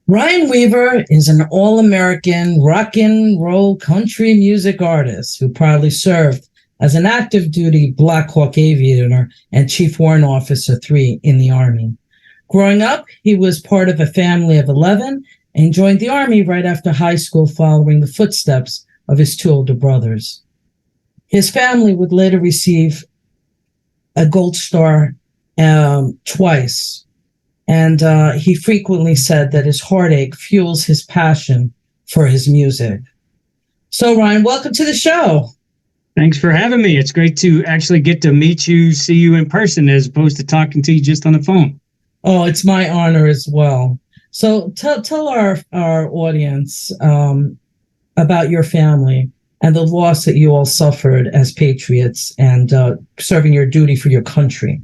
Ryan Weaver is an all-American rock and roll country music artist who proudly served as an active duty Black Hawk Aviator and Chief Warrant Officer 3 in the Army. Growing up, he was part of a family of 11 and joined the Army right after high school following the footsteps of his two older brothers. His family would later receive a Gold Star twice. And he frequently said that his heartache fuels his passion for his music. So, Ryan, welcome to the show. Thanks for having me. It's great to actually get to meet you, see you in person, as opposed to talking to you just on the phone. Oh, it's my honor as well. So tell our audience about your family and the loss that you all suffered as patriots and serving your duty for your country.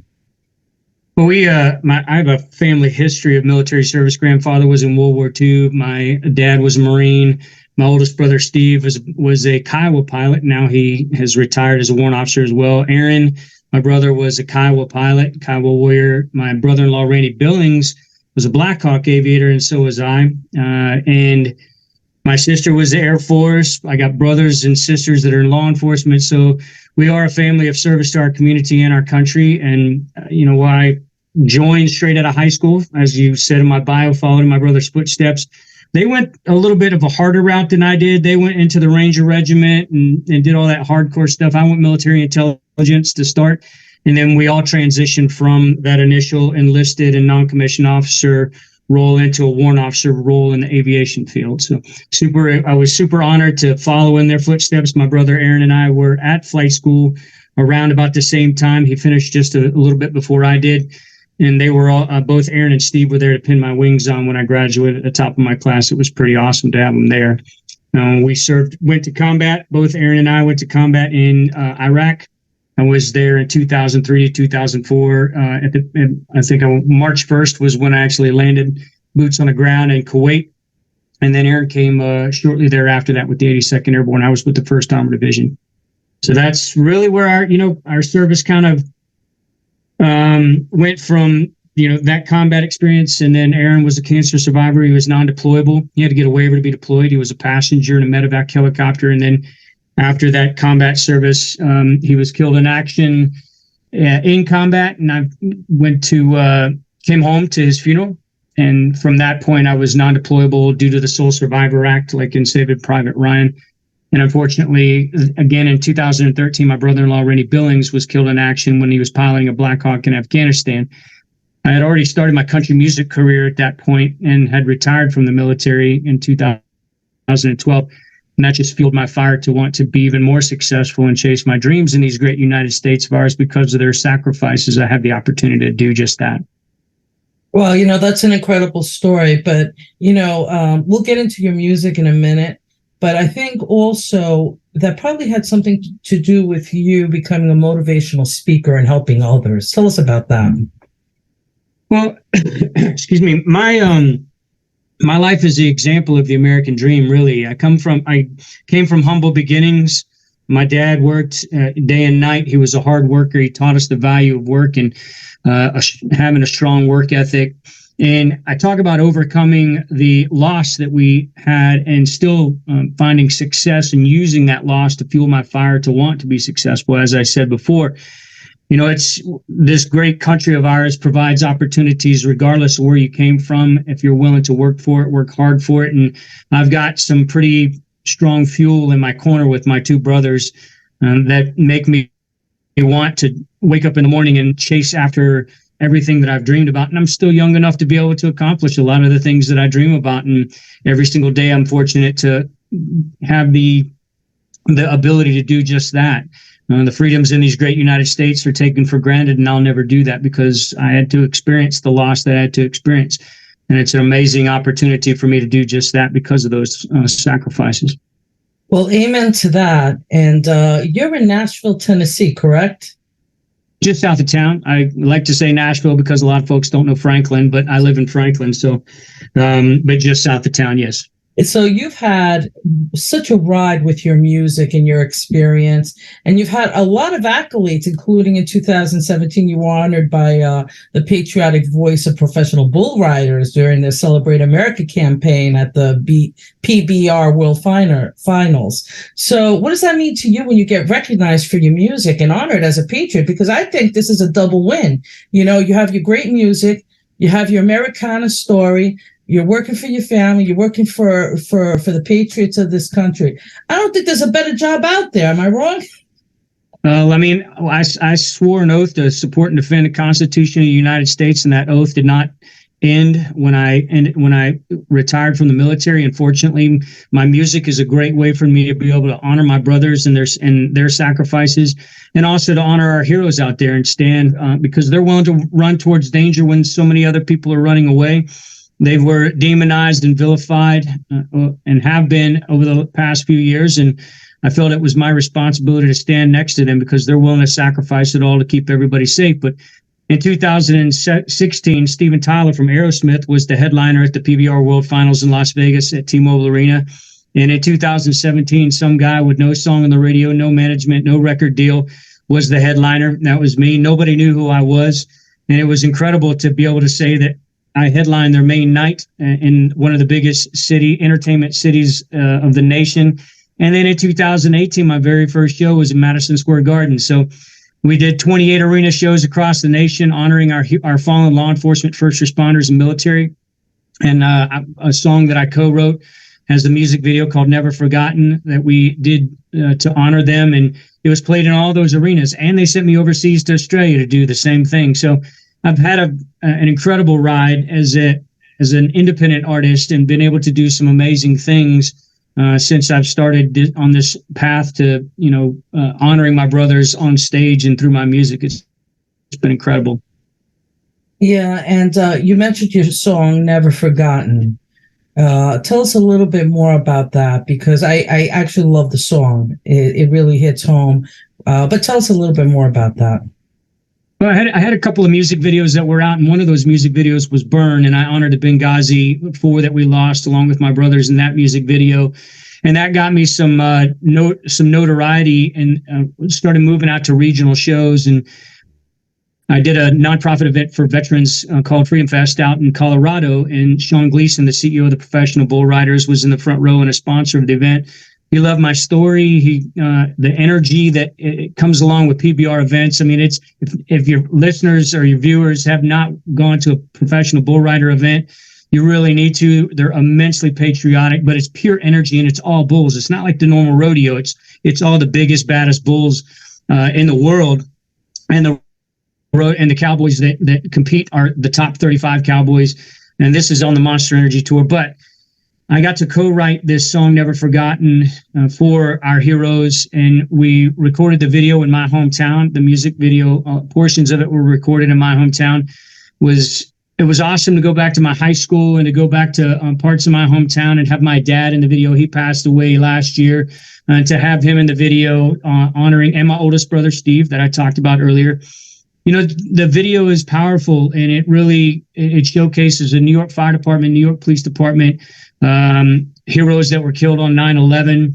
Well, I have a family history of military service. Grandfather was in World War II. My dad was a Marine. My oldest brother, Steve, was a Kiowa pilot. Now he has retired as a warrant officer as well. Aaron, my brother, was a Kiowa pilot, Kiowa warrior. My brother-in-law, Randy Billings, was a Black Hawk Aviator, and so was I. And my sister was the Air Force. I got brothers and sisters that are in law enforcement. So we are a family of service to our community and our country. And, I joined straight out of high school, as you said in my bio, followed in my brother's footsteps. They went a little bit of a harder route than I did. They went into the Ranger Regiment and did all that hardcore stuff. I went military intelligence to start. And then we all transitioned from that initial enlisted and non-commissioned officer role into a warrant officer role in the aviation field. So I was super honored to follow in their footsteps. My brother Aaron and I were at flight school around about the same time. He finished just a little bit before I did. And they were all, both Aaron and Steve were there to pin my wings on when I graduated at the top of my class. It was pretty awesome to have them there. We went to combat. Both Aaron and I went to combat in Iraq. I was there in 2003 to 2004. I think March 1st was when I actually landed boots on the ground in Kuwait. And then Aaron came shortly thereafter that with the 82nd Airborne. I was with the 1st Armored Division. So that's really where our service kind of went from, that combat experience. And then Aaron was a cancer survivor. He was non-deployable. He had to get a waiver to be deployed. He was a passenger in a medevac helicopter. And then after that combat service, he was killed in action in combat. And I came home to his funeral. And from that point, I was non-deployable due to the Sole Survivor Act, like in Saving Private Ryan. And unfortunately, again, in 2013, my brother-in-law, Randy Billings, was killed in action when he was piloting a Black Hawk in Afghanistan. I had already started my country music career at that point and had retired from the military in 2012. And that just fueled my fire to want to be even more successful and chase my dreams in these great United States of ours. Because of their sacrifices, I had the opportunity to do just that. Well, that's an incredible story. But, we'll get into your music in a minute. But I think also that probably had something to do with you becoming a motivational speaker and helping others. Tell us about that. Well, excuse me. My life is the example of the American dream, really. I came from humble beginnings. My dad worked day and night. He was a hard worker. He taught us the value of work and having a strong work ethic. And I talk about overcoming the loss that we had and still finding success and using that loss to fuel my fire to want to be successful. As I said before, it's this great country of ours provides opportunities regardless of where you came from. If you're willing to work for it, work hard for it. And I've got some pretty strong fuel in my corner with my two brothers that make me want to wake up in the morning and chase after everything that I've dreamed about. And I'm still young enough to be able to accomplish a lot of the things that I dream about. And every single day I'm fortunate to have the ability to do just that. The freedoms in these great United States are taken for granted, and I'll never do that because I had to experience the loss that I had to experience. And it's an amazing opportunity for me to do just that because of those sacrifices. Well, amen to that. And you're in Nashville, Tennessee, correct? Just south of town. I like to say Nashville because a lot of folks don't know Franklin, but I live in Franklin. So, but just south of town, yes. So you've had such a ride with your music and your experience, and you've had a lot of accolades, including in 2017, you were honored by the Patriotic Voice of Professional Bull Riders during the Celebrate America campaign at the PBR World Finals. So what does that mean to you when you get recognized for your music and honored as a patriot? Because I think this is a double win. You know, you have your great music, you have your Americana story, you're working for your family. You're working for the patriots of this country. I don't think there's a better job out there. Am I wrong? I mean, I swore an oath to support and defend the Constitution of the United States, and that oath did not end when I retired from the military. Unfortunately, my music is a great way for me to be able to honor my brothers and their sacrifices, and also to honor our heroes out there and stand because they're willing to run towards danger when so many other people are running away. They were demonized and vilified and have been over the past few years. And I felt it was my responsibility to stand next to them because they're willing to sacrifice it all to keep everybody safe. But in 2016, Steven Tyler from Aerosmith was the headliner at the PBR World Finals in Las Vegas at T-Mobile Arena. And in 2017, some guy with no song on the radio, no management, no record deal was the headliner. That was me. Nobody knew who I was. And it was incredible to be able to say that I headlined their main night in one of the biggest entertainment cities of the nation. And then in 2018, my very first show was in Madison Square Garden. So we did 28 arena shows across the nation, honoring our fallen law enforcement, first responders, and military. And a song that I co-wrote has a music video called Never Forgotten that we did to honor them. And it was played in all those arenas. And they sent me overseas to Australia to do the same thing. So I've had an incredible ride as an independent artist and been able to do some amazing things since I've started on this path to, honoring my brothers on stage and through my music. It's been incredible. Yeah, and you mentioned your song "Never Forgotten." Tell us a little bit more about that, because I actually love the song. It really hits home. But tell us a little bit more about that. Well, I had a couple of music videos that were out, and one of those music videos was Burn, and I honored the Benghazi 4 that we lost along with my brothers in that music video. And that got me some notoriety, and started moving out to regional shows. And I did a nonprofit event for veterans called Freedom Fest out in Colorado, and Sean Gleason, the CEO of the Professional Bull Riders, was in the front row and a sponsor of the event. He loved my story. The energy that it comes along with PBR events. I mean, if your listeners or your viewers have not gone to a professional bull rider event, you really need to. They're immensely patriotic, but it's pure energy and it's all bulls. It's not like the normal rodeo. It's all the biggest, baddest bulls in the world, and the cowboys that compete are the top 35 cowboys. And this is on the Monster Energy Tour, but I got to co-write this song, Never Forgotten, for our heroes, and we recorded the video in my hometown. The music video, portions of it were recorded in my hometown. It was awesome to go back to my high school and to go back to parts of my hometown and have my dad in the video. He passed away last year. To have him in the video honoring, and my oldest brother, Steve, that I talked about earlier. The video is powerful, and it showcases the New York Fire Department, New York Police Department, heroes that were killed on 9/11.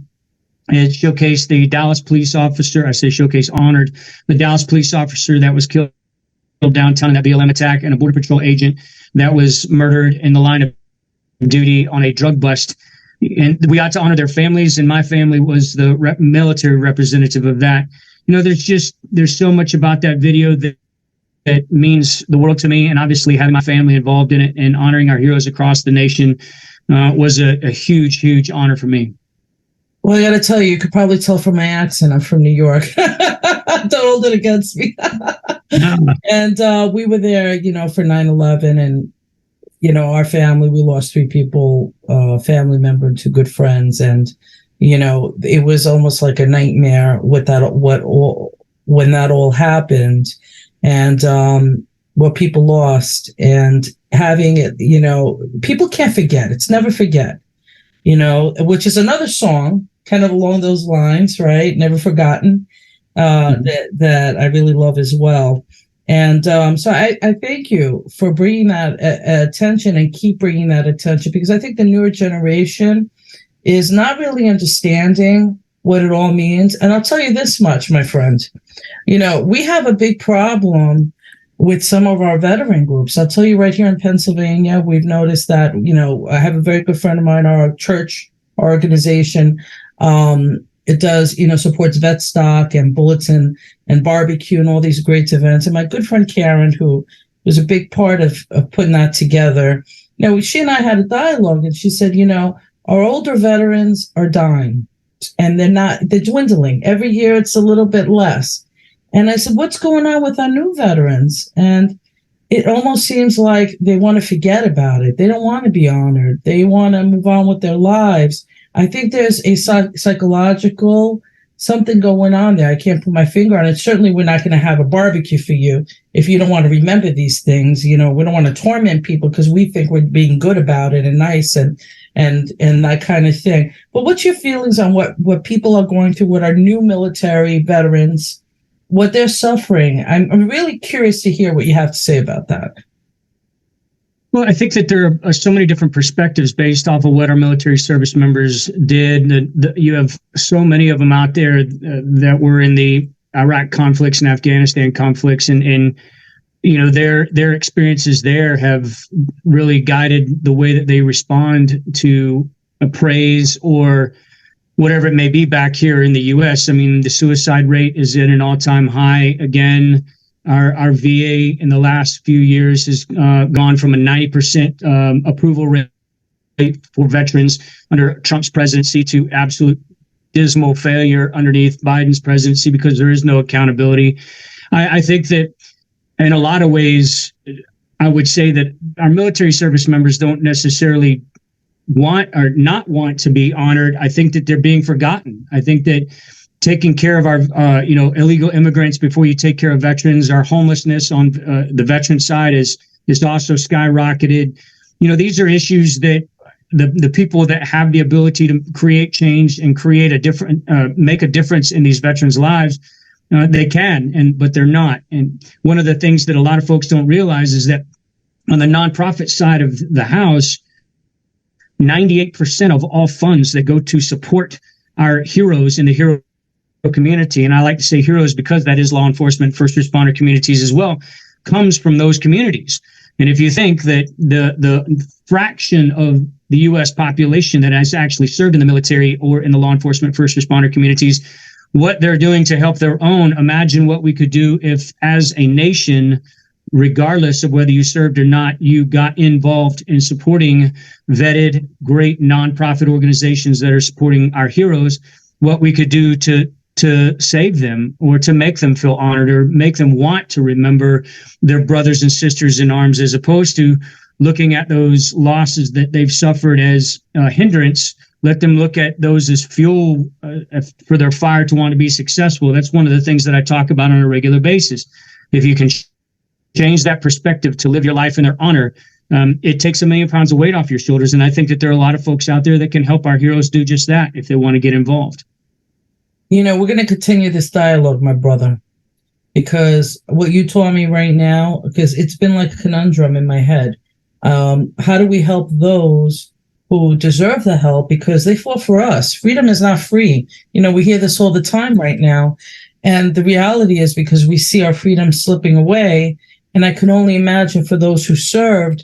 It showcased the Dallas police officer. I say showcase, honored the Dallas police officer that was killed downtown in that BLM attack, and a Border Patrol agent that was murdered in the line of duty on a drug bust. And we got to honor their families, and my family was the military representative of that. There's so much about that video that means the world to me, and obviously having my family involved in it and honoring our heroes across the nation was a huge, huge honor for me. Well, I got to tell you, you could probably tell from my accent, I'm from New York. Don't hold it against me. And we were there, for 9/11, and our family, we lost 3 people, family member and 2 good friends, and it was almost like a nightmare with that, when that all happened, and what people lost, and having it, people can't forget. It's never forget, which is another song kind of along those lines, right? Never Forgotten, that I really love as well. And so I thank you for bringing that attention and keep bringing that attention, because I think the newer generation is not really understanding what it all means. And I'll tell you this much, my friend, we have a big problem with some of our veteran groups. I'll tell you right here in Pennsylvania, we've noticed that, I have a very good friend of mine, our church, our organization, it does, supports vet stock and bulletin and barbecue and all these great events. And my good friend Karen, who was a big part of putting that together, she and I had a dialogue, and she said, our older veterans are dying, and they're dwindling. Every year it's a little bit less. And I said, what's going on with our new veterans? And it almost seems like they want to forget about it. They don't want to be honored. They want to move on with their lives. I think there's a psychological something going on there. I can't put my finger on it. Certainly, we're not going to have a barbecue for you if you don't want to remember these things. We don't want to torment people because we think we're being good about it and nice and that kind of thing. But what's your feelings on what people are going through with our new military veterans, what they're suffering? I'm really curious to hear what you have to say about that. Well, I think that there are so many different perspectives based off of what our military service members did. You have so many of them out there that were in the Iraq conflicts and Afghanistan conflicts, and their experiences there have really guided the way that they respond to a praise or whatever it may be back here in the U.S. I mean, the suicide rate is at an all-time high again. Our VA in the last few years has gone from a 90% approval rate for veterans under Trump's presidency to absolute dismal failure underneath Biden's presidency, because there is no accountability. I think that in a lot of ways, I would say that our military service members don't necessarily want or not want to be honored. I think that they're being forgotten. I think that taking care of our, illegal immigrants before you take care of veterans, our homelessness on the veteran side is also skyrocketed. These are issues that the people that have the ability to create change and create make a difference in these veterans' lives, they can, but they're not. And one of the things that a lot of folks don't realize is that on the nonprofit side of the house, 98% of all funds that go to support our heroes in the hero community, and I like to say heroes because that is law enforcement, first responder communities as well, comes from those communities. And if you think that the fraction of the U.S. population that has actually served in the military or in the law enforcement, first responder communities, what they're doing to help their own, imagine what we could do if, as a nation, regardless of whether you served or not, you got involved in supporting vetted, great nonprofit organizations that are supporting our heroes, what we could do to save them or to make them feel honored or make them want to remember their brothers and sisters in arms, as opposed to looking at those losses that they've suffered as a hindrance. Let them look at those as fuel for their fire to want to be successful. That's one of the things that I talk about on a regular basis. If you can change that perspective to live your life in their honor, it takes 1 million pounds of weight off your shoulders. And I think that there are a lot of folks out there that can help our heroes do just that if they want to get involved. We're going to continue this dialogue, my brother, because what you told me right now, because it's been like a conundrum in my head. How do we help those who deserve the help because they fought for us? Freedom is not free. We hear this all the time right now. And the reality is because we see our freedom slipping away. And I can only imagine for those who served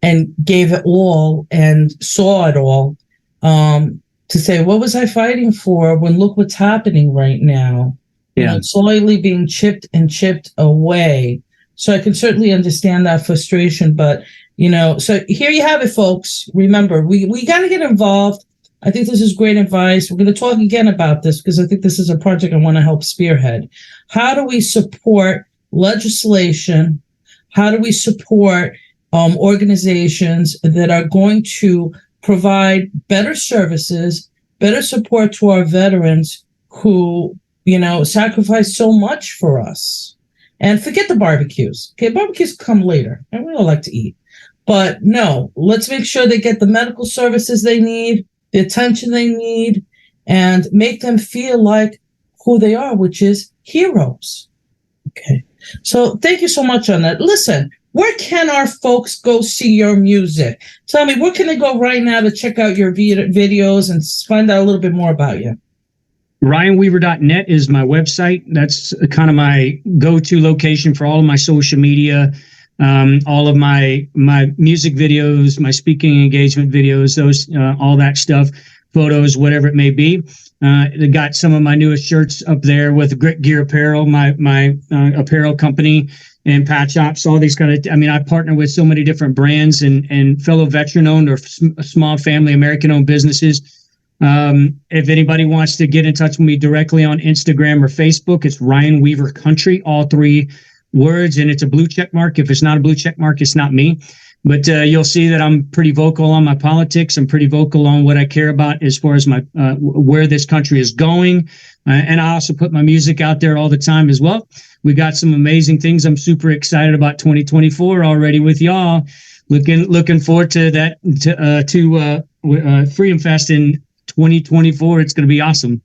and gave it all and saw it all, to say, what was I fighting for when look what's happening right now? Yeah. It's slowly being chipped and chipped away. So I can certainly understand that frustration. But, so here you have it, folks. Remember, we got to get involved. I think this is great advice. We're going to talk again about this because I think this is a project I want to help spearhead. How do we support legislation? How do we support organizations that are going to provide better services, better support to our veterans who, sacrifice so much for us? And forget the barbecues. Okay, barbecues come later, and we all like to eat. But no, let's make sure they get the medical services they need, the attention they need, and make them feel like who they are, which is heroes. Okay. So thank you so much on that. Listen, where can our folks go see your music? Tell me, where can they go right now to check out your videos and find out a little bit more about you? RyanWeaver.net is my website. That's kind of my go-to location for all of my social media, all of my music videos, my speaking engagement videos, those all that stuff, photos, whatever it may be. They got some of my newest shirts up there with Grit Gear Apparel, my apparel company, and Patch Ops, all these kind of. I mean, I partner with so many different brands and fellow veteran-owned or small family American-owned businesses. If anybody wants to get in touch with me directly on Instagram or Facebook, it's Ryan Weaver Country, all three words, and it's a blue check mark. If it's not a blue check mark, it's not me. But you'll see that I'm pretty vocal on my politics. I'm pretty vocal on what I care about as far as my where this country is going. And I also put my music out there all the time as well. We got some amazing things. I'm super excited about 2024 already with y'all. Looking forward to that to Freedom Fest in 2024. It's going to be awesome.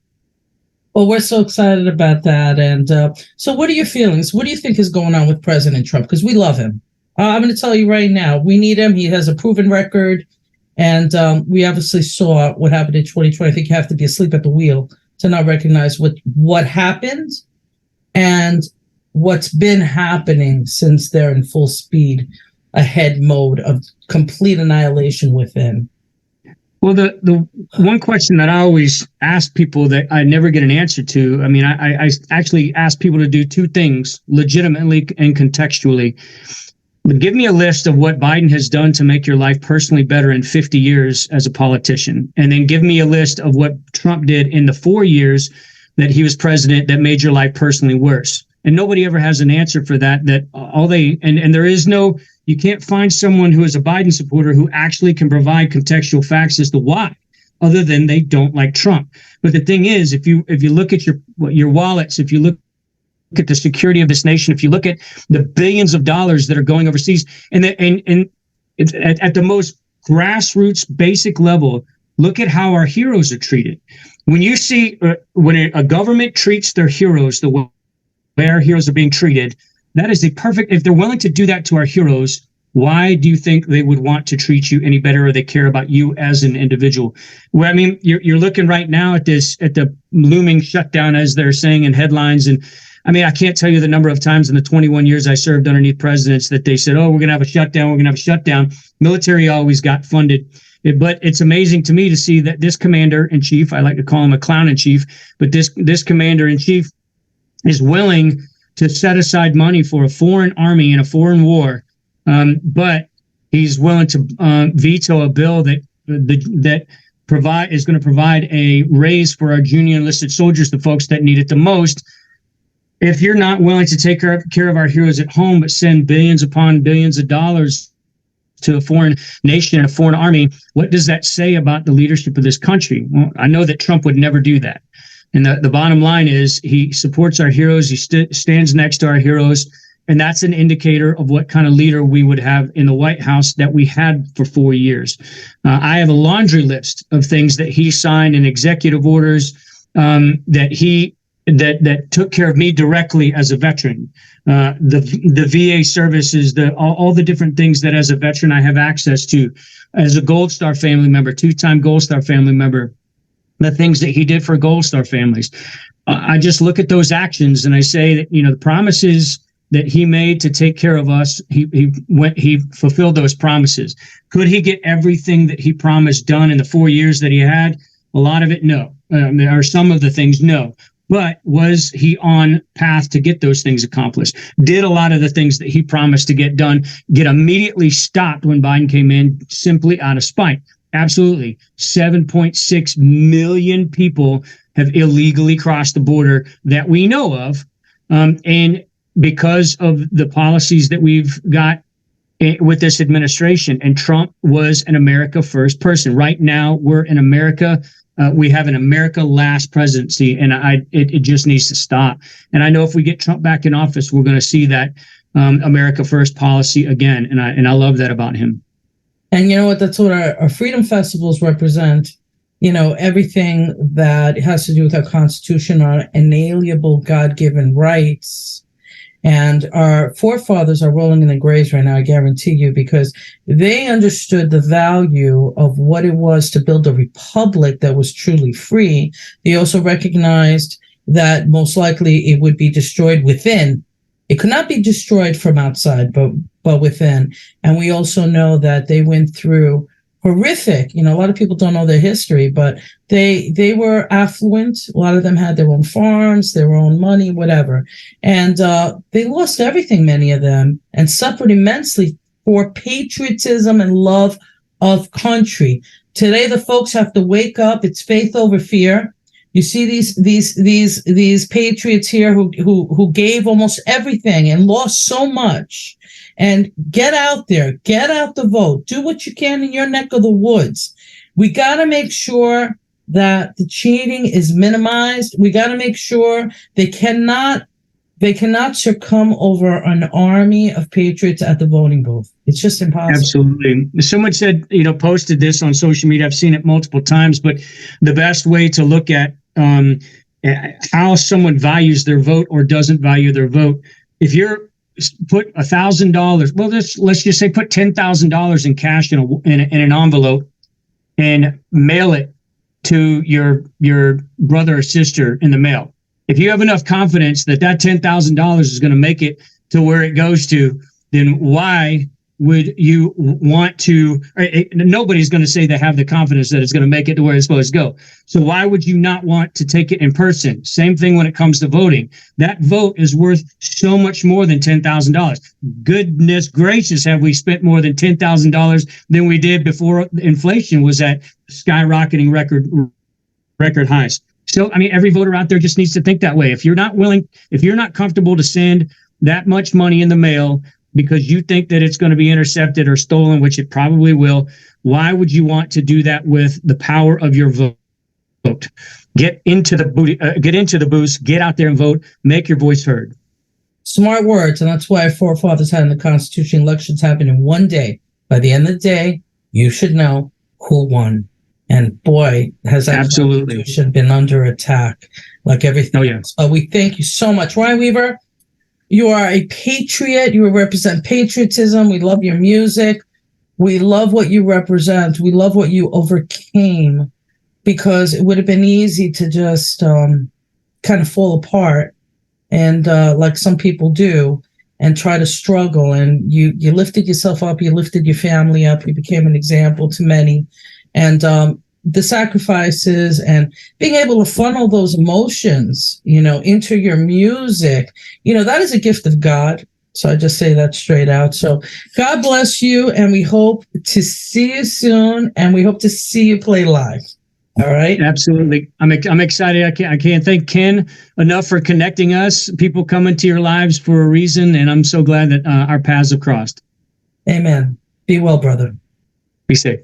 Well, we're so excited about that. And so what are your feelings? What do you think is going on with President Trump? Because we love him. I'm going to tell you right now, we need him. He has a proven record. And we obviously saw what happened in 2020. I think you have to be asleep at the wheel to not recognize what happened and what's been happening since they're in full speed ahead mode of complete annihilation within. Well, the one question that I always ask people that I never get an answer to, I mean, I actually ask people to do two things legitimately and contextually. Give me a list of what Biden has done to make your life personally better in 50 years as a politician. And then give me a list of what Trump did in the 4 years that he was president that made your life personally worse. And nobody ever has an answer for that, and there is no, you can't find someone who is a Biden supporter who actually can provide contextual facts as to why, other than they don't like Trump. But the thing is, if you look at your wallets, if you look at the security of this nation, if you look at the billions of dollars that are going overseas, and it's at the most grassroots basic level, look at how our heroes are treated. When you see when a government treats their heroes the way our heroes are being treated, that is a perfect. If they're willing to do that to our heroes, why do you think they would want to treat you any better, or they care about you as an individual? Well, I mean, you're looking right now at the looming shutdown, as they're saying in headlines. And I mean, I can't tell you the number of times in the 21 years I served underneath presidents that they said, oh, we're going to have a shutdown. We're going to have a shutdown. Military always got funded. But it's amazing to me to see that this commander-in-chief, I like to call him a clown-in-chief, but this commander-in-chief is willing to set aside money for a foreign army in a foreign war, but he's willing to veto a bill that is going to provide a raise for our junior enlisted soldiers, the folks that need it the most. If you're not willing to take care of our heroes at home, but send billions upon billions of dollars to a foreign nation and a foreign army, what does that say about the leadership of this country? Well, I know that Trump would never do that. And the bottom line is he supports our heroes. He stands next to our heroes. And that's an indicator of what kind of leader we would have in the White House that we had for 4 years. I have a laundry list of things that he signed in executive orders that took care of me directly as a veteran. The VA services, all the different things that as a veteran I have access to. As a Gold Star family member, 2-time Gold Star family member, the things that he did for Gold Star families. I just look at those actions and I say that, the promises that he made to take care of us, he fulfilled those promises. Could he get everything that he promised done in the 4 years that he had? A lot of it, no. There are some of the things, no. But was he on path to get those things accomplished? Did a lot of the things that he promised to get done get immediately stopped when Biden came in simply out of spite? Absolutely. 7.6 million people have illegally crossed the border that we know of. And because of the policies that we've got with this administration, and Trump was an America first person. Right now, we're in America. We have an America last presidency, and it just needs to stop. And I know if we get Trump back in office, we're going to see that America first policy again. And I love that about him. And you know what? That's what our freedom festivals represent. Everything that has to do with our Constitution, our inalienable God-given rights. And our forefathers are rolling in the graves right now, I guarantee you, because they understood the value of what it was to build a republic that was truly free. They also recognized that most likely it would be destroyed within. It could not be destroyed from outside, but within. And we also know that they went through horrific, a lot of people don't know their history, but they were affluent. A lot of them had their own farms, their own money, whatever. And they lost everything, many of them, and suffered immensely for patriotism and love of country. Today, the folks have to wake up. It's faith over fear. You see these patriots here who gave almost everything and lost so much. And get out there, get out the vote, do what you can in your neck of the woods. We got to make sure that the cheating is minimized. We got to make sure they cannot succumb over an army of patriots at the voting booth. It's just impossible. Absolutely. Someone said, posted this on social media. I've seen it multiple times, but the best way to look at how someone values their vote or doesn't value their vote, if you're put $1,000, well, let's just say put $10,000 in cash in an envelope and mail it to your brother or sister in the mail. If you have enough confidence that $10,000 is going to make it to where it goes to, then why would you want to? Nobody's going to say they have the confidence that it's going to make it to where it's supposed to go. So why would you not want to take it in person? Same thing when it comes to voting. That vote is worth so much more than $10,000. Goodness gracious, have we spent more than $10,000 than we did before inflation was at skyrocketing record highs. So, every voter out there just needs to think that way. If you're not comfortable to send that much money in the mail because you think that it's going to be intercepted or stolen, which it probably will, why would you want to do that with the power of your vote? Get into the booths, get out there and vote, make your voice heard. Smart words, and that's why our forefathers had in the Constitution elections happen in one day. By the end of the day, you should know who won. And boy, has that Constitution been under attack like everything else. We thank you so much. Ryan Weaver, you are a patriot. You represent patriotism. We love your music. We love what you represent. We love what you overcame, because it would have been easy to just kind of fall apart and like some people do and try to struggle. And you lifted yourself up. You lifted your family up. You became an example to many. And the sacrifices and being able to funnel those emotions, into your music, that is a gift of God. So I just say that straight out. So God bless you. And we hope to see you soon. And we hope to see you play live. All right. Absolutely. I'm excited. I can't thank Ken enough for connecting us. People come into your lives for a reason. And I'm so glad that our paths have crossed. Amen. Be well, brother. Be safe.